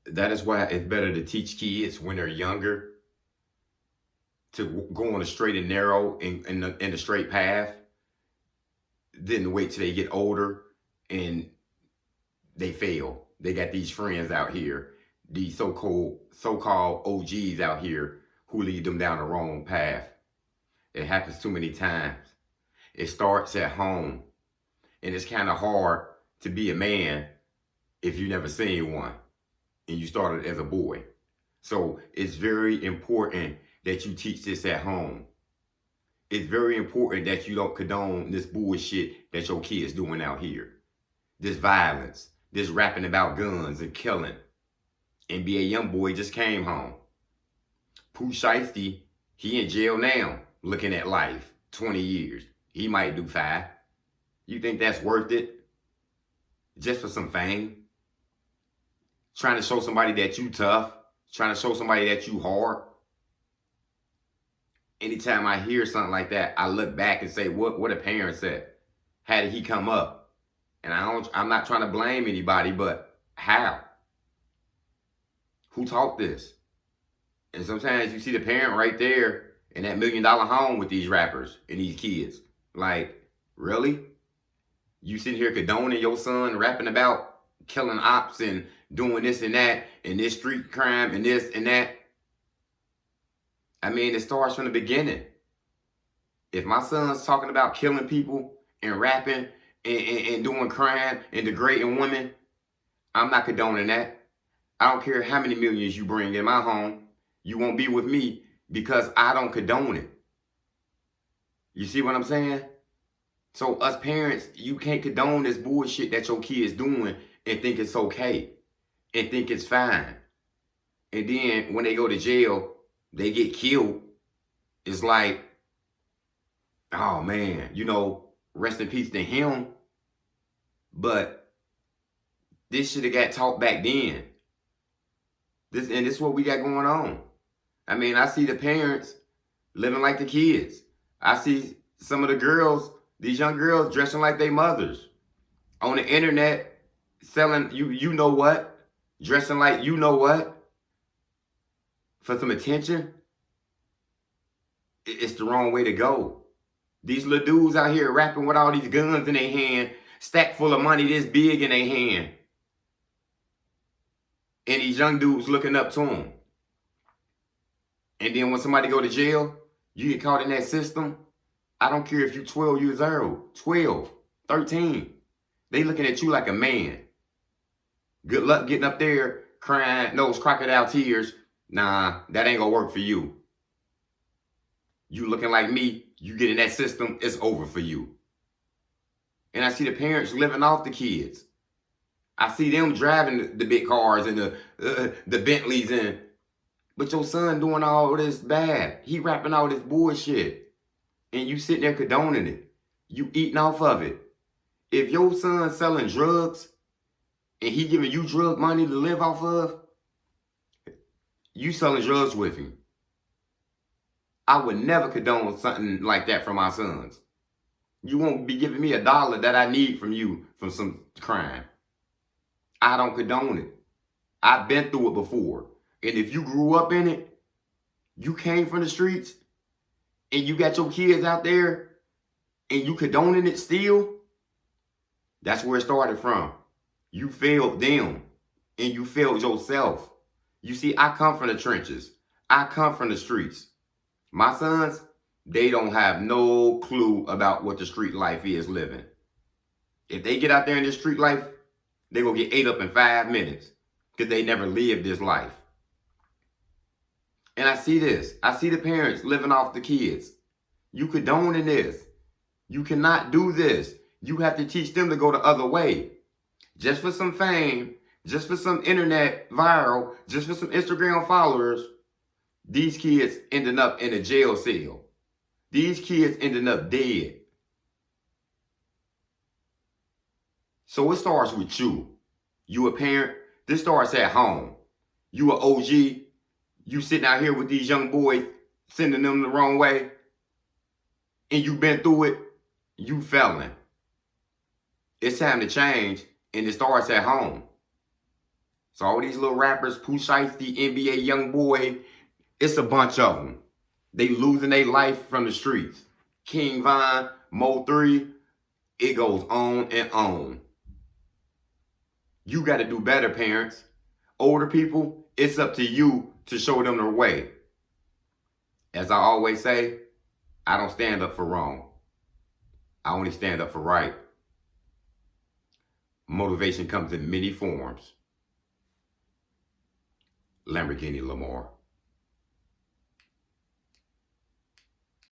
That is why it's better to teach kids when they're younger to go on a straight and narrow in the straight path than to wait till they get older and they fail. They got these friends out here, these so-called OGs out here who lead them down the wrong path. It happens too many times. It starts at home. And it's kind of hard to be a man if you never seen one and you started as a boy. So it's very important that you teach this at home. It's very important that you don't condone this bullshit that your kids doing out here. This violence, this rapping about guns and killing. NBA YoungBoy just came home. Pooh Shiesty, he in jail now, looking at life, 20 years. He might do 5. You think that's worth it? Just for some fame? Trying to show somebody that you tough? Trying to show somebody that you hard? Anytime I hear something like that, I look back and say, what a parent said. How did he come up? And I'm not trying to blame anybody, but how? Who taught this? And sometimes you see the parent right there in that $1 million home with these rappers and these kids. Like, really? You sitting here condoning your son rapping about killing ops and doing this and that and this street crime and this and that? I mean, it starts from the beginning. If my son's talking about killing people and rapping and doing crime and degrading women, I'm not condoning that. I don't care how many millions you bring in my home. You won't be with me because I don't condone it. You see what I'm saying? So us parents, you can't condone this bullshit that your kid's doing and think it's okay and think it's fine. And then when they go to jail, they get killed. It's like, oh man, rest in peace to him. But this should have got taught back then. This is what we got going on. I mean, I see the parents living like the kids. I see some of the girls, these young girls dressing like their mothers. On the internet, selling you know what? Dressing like you know what? For some attention. It's the wrong way to go. These little dudes out here rapping with all these guns in their hand, stack full of money this big in their hand. And these young dudes looking up to them. And then when somebody go to jail, you get caught in that system. I don't care if you're 12 years old, 12, 13. They looking at you like a man. Good luck getting up there crying, those crocodile tears. Nah, that ain't gonna work for you. You looking like me, you get in that system, it's over for you. And I see the parents living off the kids. I see them driving the big cars and the Bentleys but your son doing all this bad. He rapping all this bullshit. And you sitting there condoning it. You eating off of it. If your son's selling drugs and he giving you drug money to live off of, you selling drugs with him. I would never condone something like that for my sons. You won't be giving me $1 that I need from you from some crime. I don't condone it. I've been through it before. And if you grew up in it, you came from the streets, and you got your kids out there, and you condoning it still, that's where it started from. You failed them, and you failed yourself. You see, I come from the trenches. I come from the streets. My sons, they don't have no clue about what the street life is living. If they get out there in this street life, they're going to get ate up in 5 minutes because they never lived this life. And I see this. I see the parents living off the kids. You condoning this. You cannot do this. You have to teach them to go the other way. Just for some fame, just for some internet viral, just for some Instagram followers, these kids ending up in a jail cell. These kids ending up dead. So it starts with you. You a parent. This starts at home. You an OG. You sitting out here with these young boys, sending them the wrong way. And you been through it. You felon. It's time to change. And it starts at home. So all these little rappers, Pooh Shiesty, NBA Youngboy, it's a bunch of them. They losing their life from the streets. King Von, Mo3, it goes on and on. You got to do better, parents. Older people, it's up to you to show them the way. As I always say, I don't stand up for wrong. I only stand up for right. Motivation comes in many forms. Lamborghini Lamar.